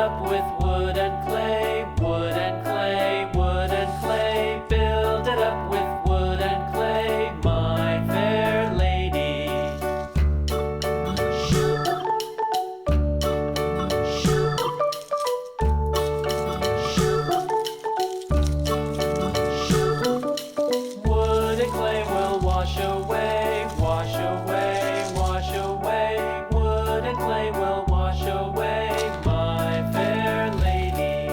up with wood and clay, wood and clay, wood and clay. Build it up with wood and clay, my fair lady. Wood and clay will wash away, wash away, wash away. Wood and clay will wash away, my fair lady.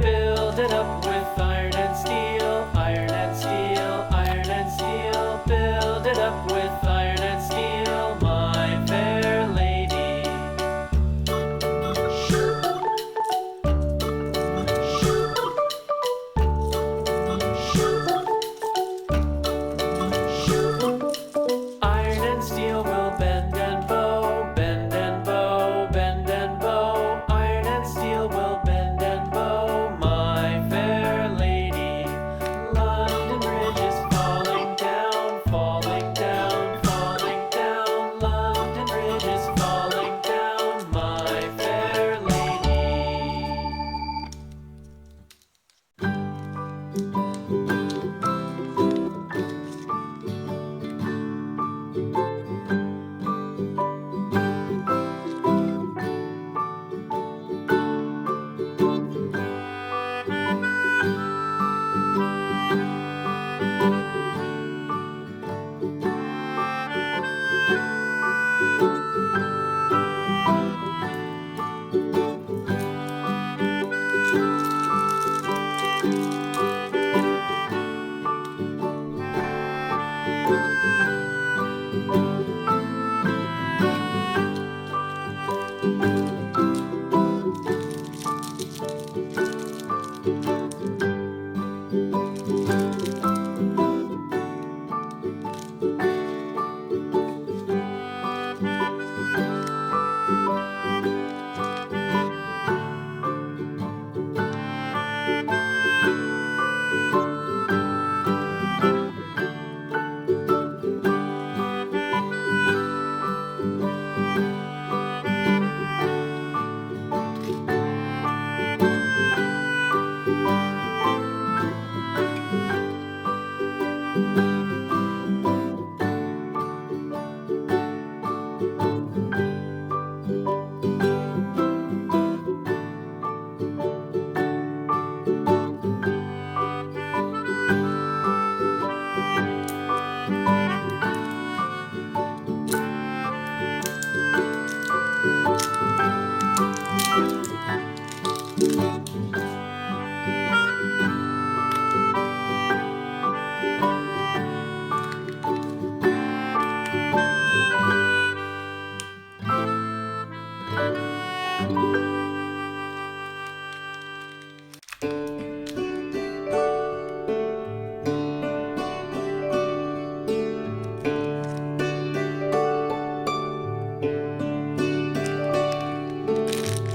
Build it up with iron and steel, iron and steel, iron and steel. Build it up with iron and steel, my fair lady. Iron and steel will bend and bow, bend and bow, bend and bow. Iron and steel will bend and bow, my fair lady. London Bridge is falling down, falling down, falling down. London Bridge is falling down, my fair lady.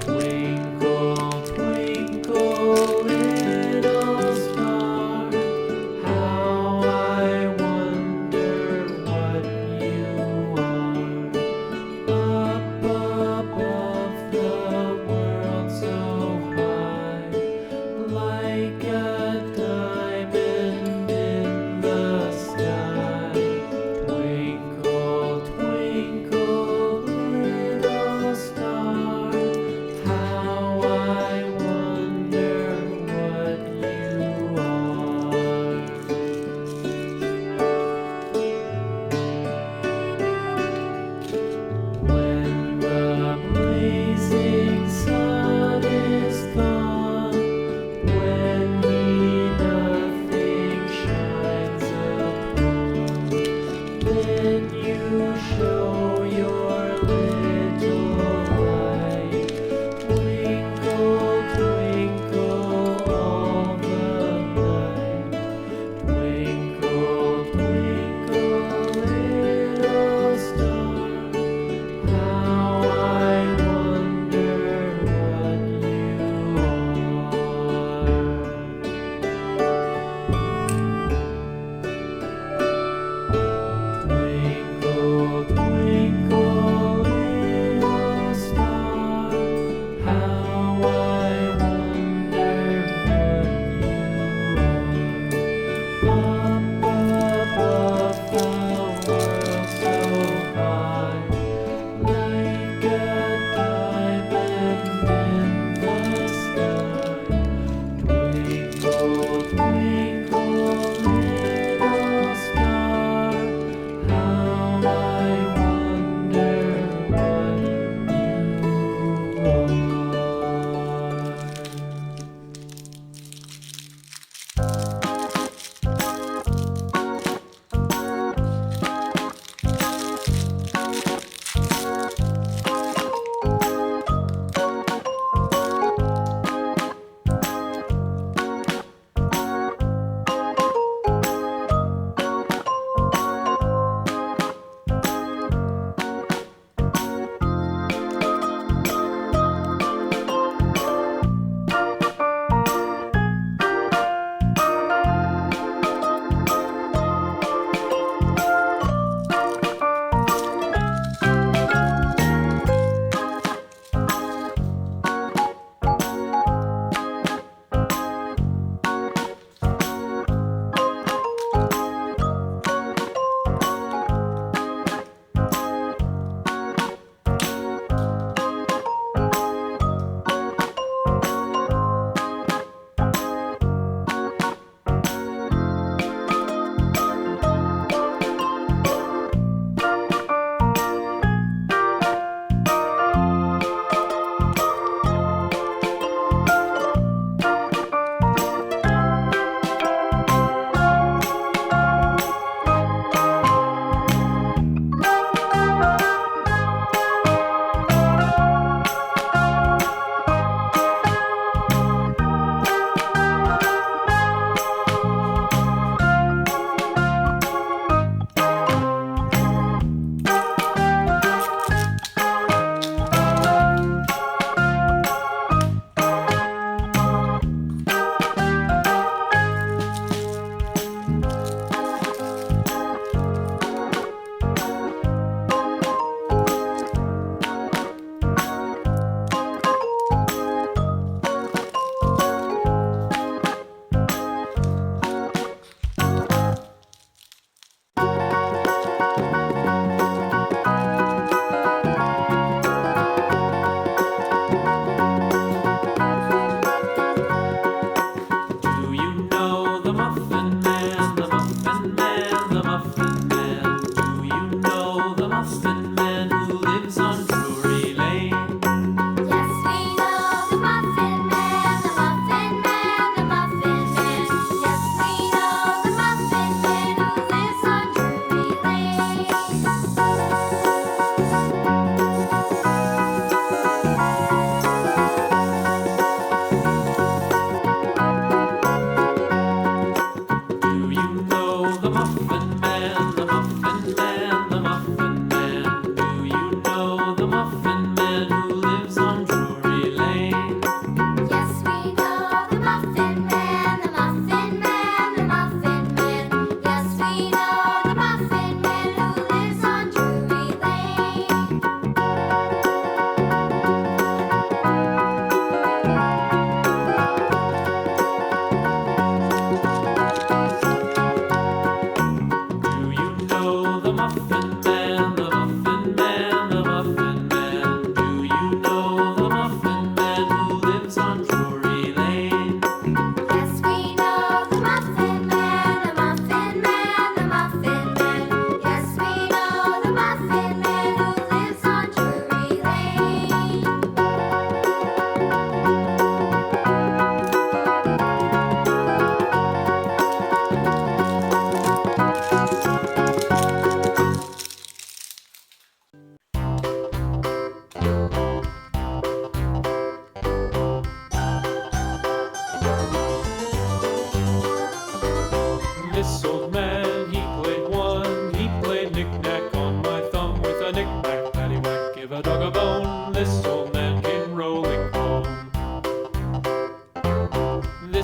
Twinkle, twinkle, little star, how I wonder what you are. Up above the world so high,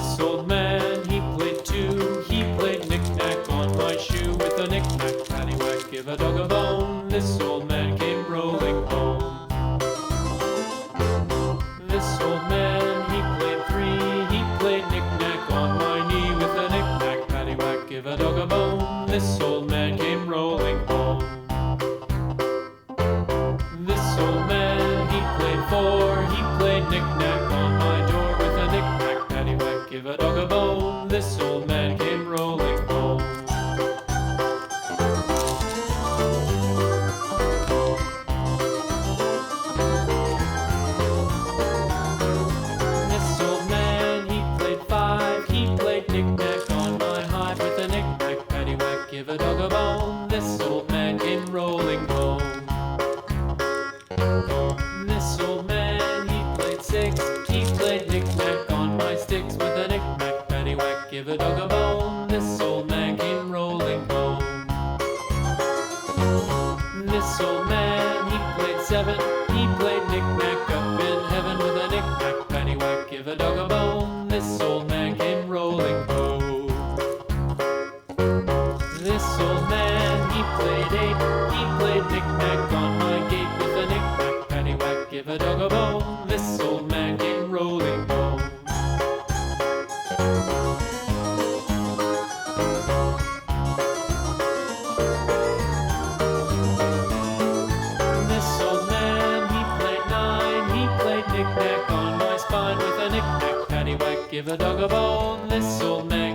This old man, he played too. He played knick-knack on my shoe with a knick-knack, paddywhack, give a dog a bone. This old man came rolling home. This old man, he played three. He played knick-knack on my knee with a knick-knack, paddywhack, give a dog a bone. This old man came rolling home. This old man, he played four. He played knick-knack on my door with a knick-knack, paddywhack, give a dog a bone. This old man came rolling home. This old man, he played five. He played knick-knack on my hive with a knick-knack, paddywhack, give a dog a bone. This old man came rolling home. This old man, he played six. He played knick-knack on my sticks with a knick-knack, paddywhack, give a dog a bone. This old man came rolling home. This old man, he played seven. He played knick-knack up in heaven with a knick-knack, paddywhack, give a dog a bone. This old man came rolling home. This old man, he played eight. He played knick-knack on my gate with a knick-knack, paddywhack, give a dog a bone. This old man came rolling home. This old man, he played nine. He played knick-knack on my spine with a knick-knack, paddywhack, give a dog a bone. This old man